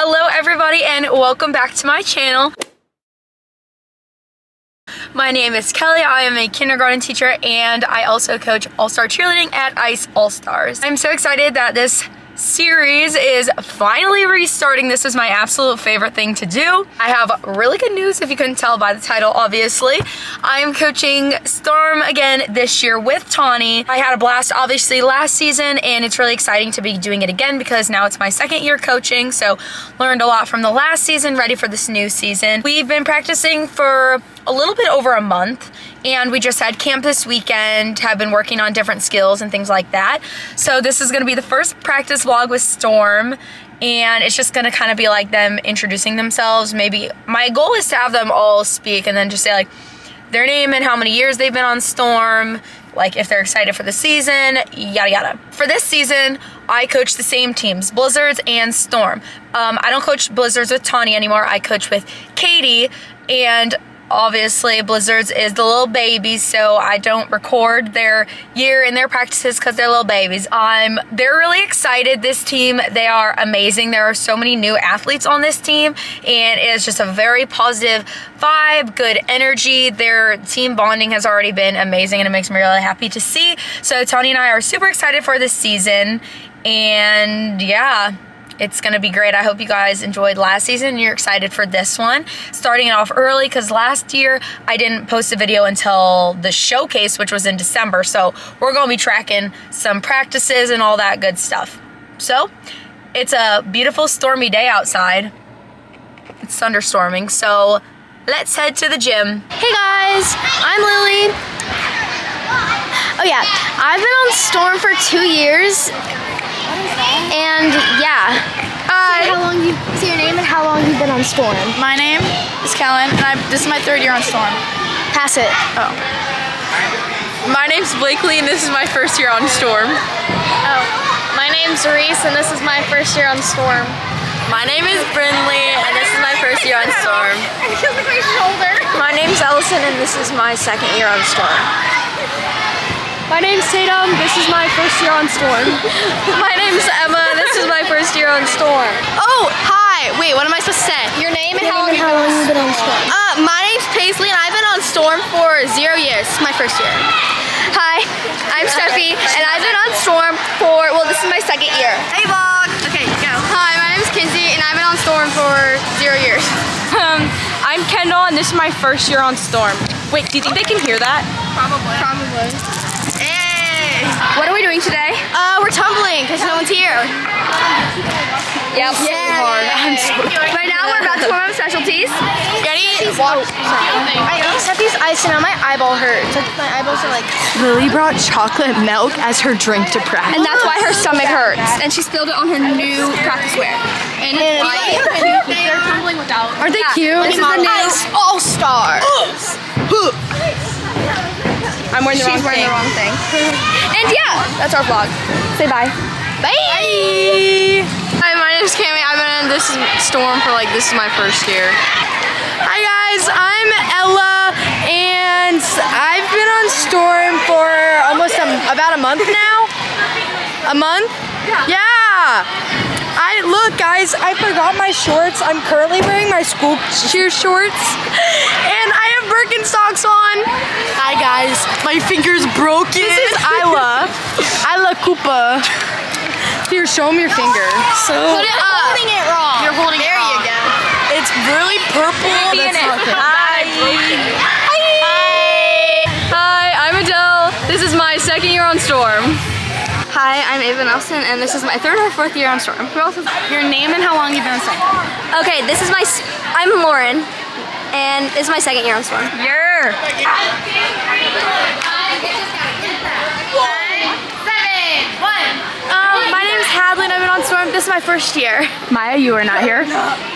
Hello everybody and welcome back to my channel. My name is Kelly. I am a kindergarten teacher and I also coach All-Star Cheerleading at ICE All-Stars. I'm so excited that this series is finally restarting. This is my absolute favorite thing to do. I have really good news if you couldn't tell by the title, obviously. I am coaching Storm again this year with Tawny. I had a blast obviously last season and it's really exciting to be doing it again because now it's my second year coaching, so learned a lot from the last season, ready for this new season. We've been practicing for a little bit over a month and we just had camp this weekend, have been working on different skills and things like that. So this is gonna be the first practice vlog with Storm and it's just gonna kind of be like them introducing themselves. Maybe my goal is to have them all speak and then just say like their name and how many years they've been on Storm, like if they're excited for the season, yada yada. For this season, I coach the same teams, Blizzards and Storm. I don't coach Blizzards with Tawny anymore, I coach with Katie, and obviously Blizzards is the little babies, so I don't record their year and their practices because they're little babies. They're really excited. This team, they are amazing. There are so many new athletes on this team and it is just a very positive vibe, good energy. Their team bonding has already been amazing and it makes me really happy to see. So Tony and I are super excited for this season and yeah, it's gonna be great. I hope you guys enjoyed last season and you're excited for this one. Starting it off early because last year I didn't post a video until the showcase, which was in December. So we're gonna be tracking some practices and all that good stuff. So it's a beautiful stormy day outside. It's thunderstorming, so let's head to the gym. Hey guys, I'm Lily. Oh yeah, I've been on Storm for 2 years. And yeah. Say your name and how long you've been on Storm. My name is Kellen, and this is my 3rd year on Storm. Pass it. Oh. My name's Blakely, and this is my 1st year on Storm. Oh. My name's Reese, and this is my 1st year on Storm. My name is Brindley, and this is my 1st year on Storm. I feel like my shoulder. My name's Ellison, and this is my 2nd year on Storm. My name's Tatum, this is my 1st year on Storm. My name's Emma, this is my 1st year on Storm. Oh, hi! Wait, what am I supposed to say? Your name and how long you've been on Storm. My name's Paisley, and I've been on Storm for 0 years. It's my 1st year. Hi, I'm Steffi, and I've been on Storm for, well, this is my 2nd year. Hey, vlog! Okay, go. Hi, my name's Kinsey, and I've been on Storm for 0 years. I'm Kendall, and this is my 1st year on Storm. Wait, do you think they can hear that? Probably. Hey! What are we doing today? We're tumbling because no one's here. Yep. Yeah. Hard. I'm so Right now we're about to warm up specialties. ready? Steffi's icing on my eyeball hurts. My eyeballs are like. Lily brought chocolate milk as her drink to practice. And that's why her stomach hurts. And she spilled it on her new practice wear. And it's white. They're tumbling without. Aren't they cute? This is the new Ice All-Star. I'm wearing the wrong thing. She's wearing the wrong thing. And yeah, that's our vlog. Say bye. Bye. Hi, my name's Cammy. I've been in this Storm for this is my 1st year. Hi guys, I'm Ella, and I've been on Storm for almost about a month now. A month? Yeah. Look guys, I forgot my shorts. I'm currently wearing my school cheer shorts, and I have Birkenstocks on. Hi guys, my finger's broken. This is Isla Koopa. Here, show them your finger. So Put it up. holding it wrong. You're holding it wrong. There you go. It's really purple. That's not good. Hi. Hi, I'm Adele. This is my 2nd year on Storm. Hi, I'm Ava Nelson, and this is my 3rd or 4th year on Storm. Your name and how long you've been on Storm? Okay, I'm Lauren, and this is my 2nd year on Storm. Yeah. My name is Hadley, and I've been on Storm. This is my 1st year. Maya, you are not here.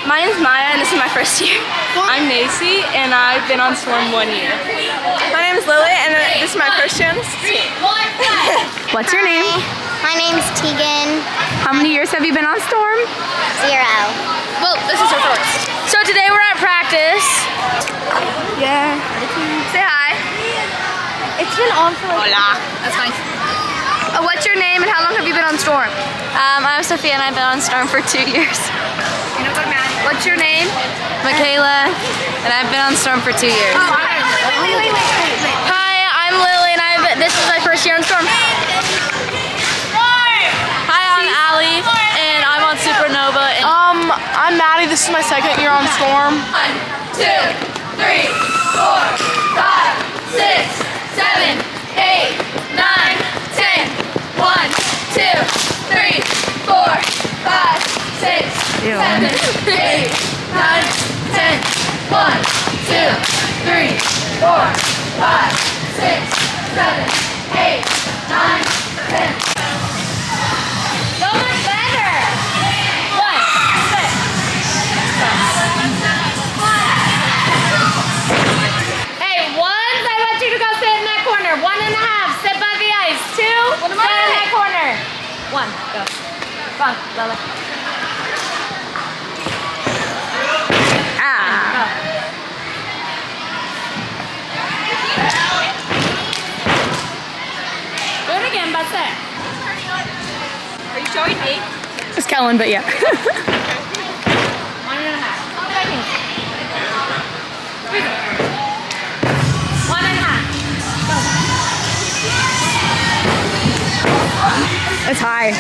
My name is Maya, and this is my 1st year. I'm Nacy, and I've been on Storm 1 year. My name is Lily, and this is my 1st year on this team. What's your name? My name's Tegan. How many years have you been on Storm? 0. Well, this is her 1st. So today we're at practice. Yeah. Say hi. It's been on for Hola. That's nice. What's your name and how long have you been on Storm? I'm Sophia and I've been on Storm for 2 years. You know what What's your name? Michaela, and I've been on Storm for 2 years. Wait. Hi, I'm Lily, and this is my first year on Storm. Hi, I'm Allie, and I'm on Supernova. And I'm Maddie. This is my second year on Storm. 1, 2, 3, 4, 5, 6, 7, 8, 9, 10. 1, 2, 3, 4, 5, 6, 7, 8, 9, 10. 1, 2, 3, 4, 5, 6, 7, 8, 9, 10. So much better. One, sit. Hey, ones, I want you to go sit in that corner. 1.5, sit by the ice. 2, sit in that corner. 1, go. Come on, Lily. Do it again, but sit. Are you showing me? It's Kellen, but yeah. 1.5. Oh, back in. 1.5. It's high.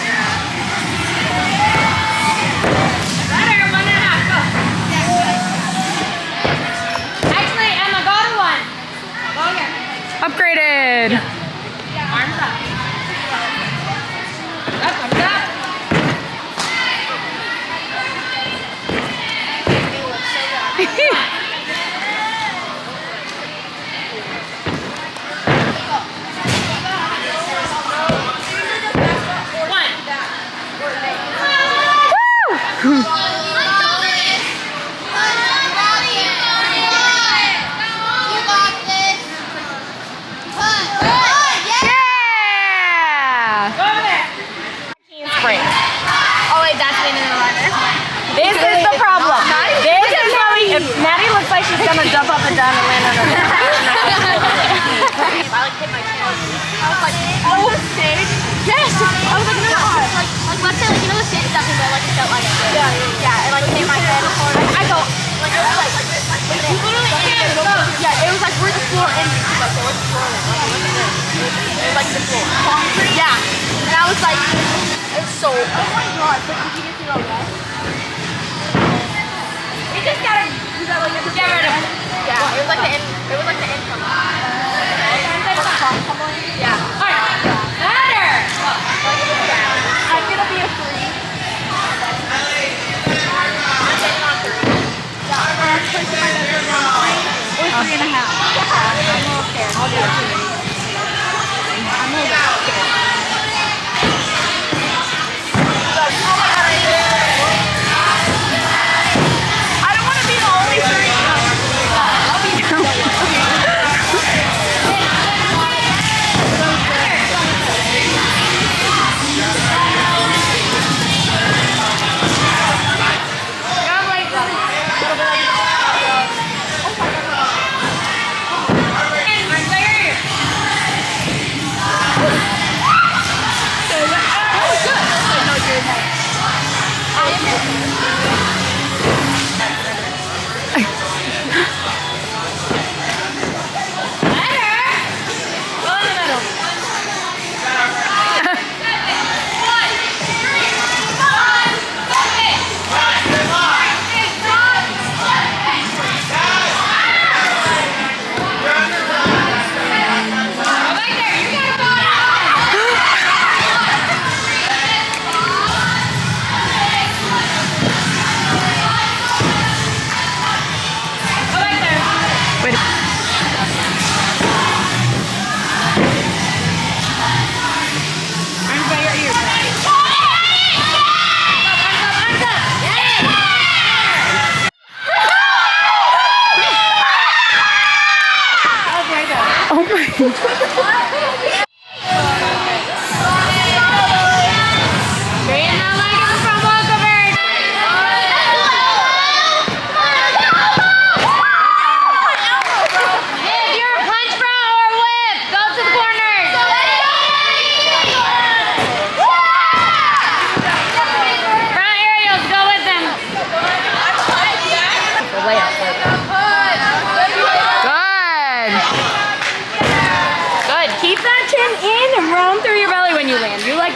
Better, 1.5, go. Actually, Emma, go to 1. Go here. Upgraded. Arms up. Up, arms up. This is the problem. This is Maddie. If Maddie looks like she's gonna jump up and down and land on her head. I hit my chin. I was like, on the stage? Yes! I was like, no, let's say, you know the stage stuff is like a felt like it. Yeah, it like hit my head. I go, like, you literally can't go. Yeah, it was like, where the floor ends. Like, where's the floor? It was like the floor. Concrete? Yeah. And I was like, it's so, oh my god, but did you get to know that? You just gotta, get rid of it. Yeah, it was like the end, from tumbling? Yeah. Alright, better! I'm gonna be a 3. I'm getting on 3. Yeah, I'm pushing my bedroom on 3 or 3.5. I'm a little scared. I'll do it. I'm a little bit scared. I don't want to be the only 3.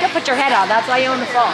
to put your head out. That's why you want to fall.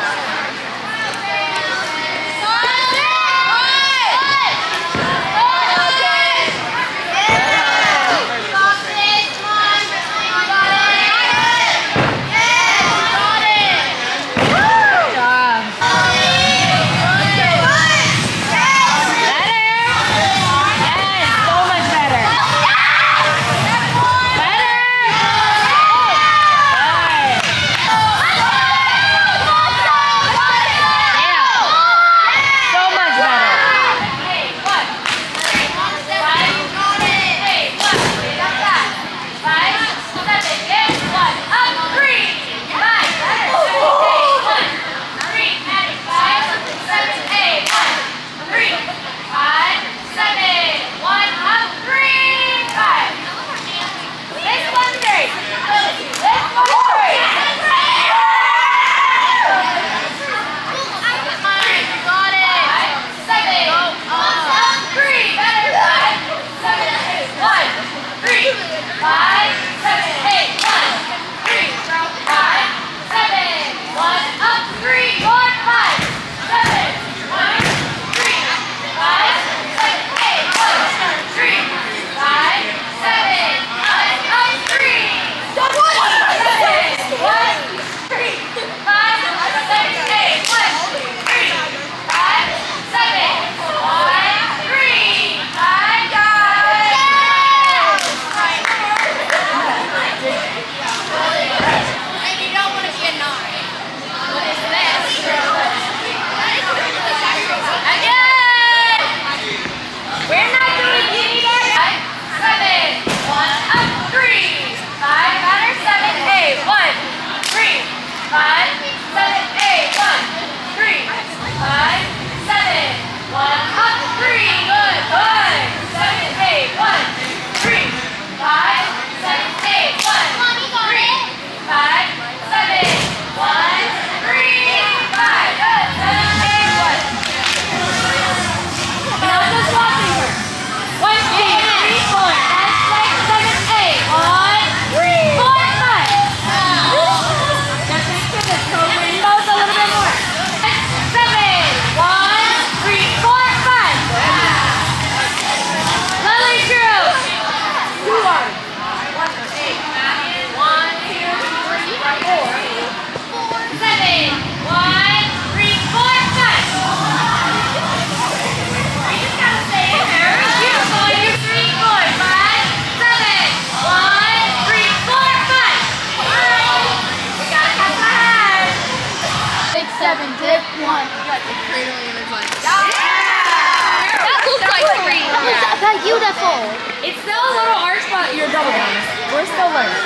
Beautiful. It's still a little arch, but you're double down. We're still learning.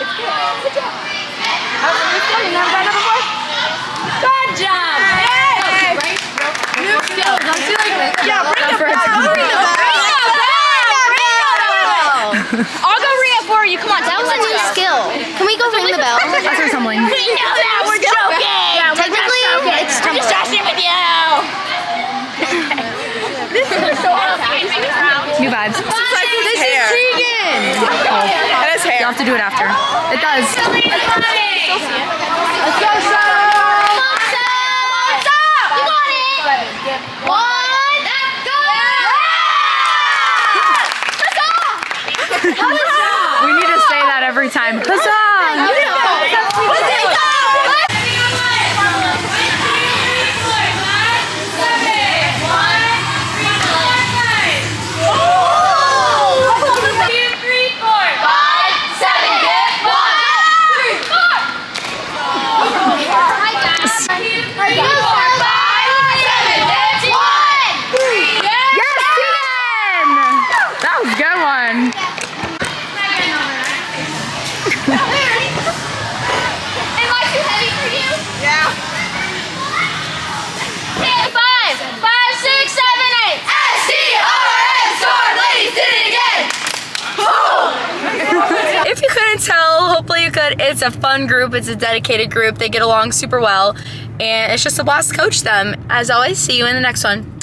It's good. Good job. You never done it before? Good job. Hey! New skills. Don't do like this. Yeah, bring the bell. I'll go ring it for you. Come on, that was a new skill. Can we go ring the bell? That's for tumbling. We know that. We're joking. Yeah, technically, it's tumbling. I'm just joshing with you. This is so awesome. New vibes. This is Tegan. And his hair. You have to do it after. It does. Let's go, Shadow. You got it. One, go. Huzzah! We need to say that every time. Huzzah! If you couldn't tell, hopefully you could. It's a fun group. It's a dedicated group. They get along super well. And it's just a blast to coach them. As always, see you in the next one.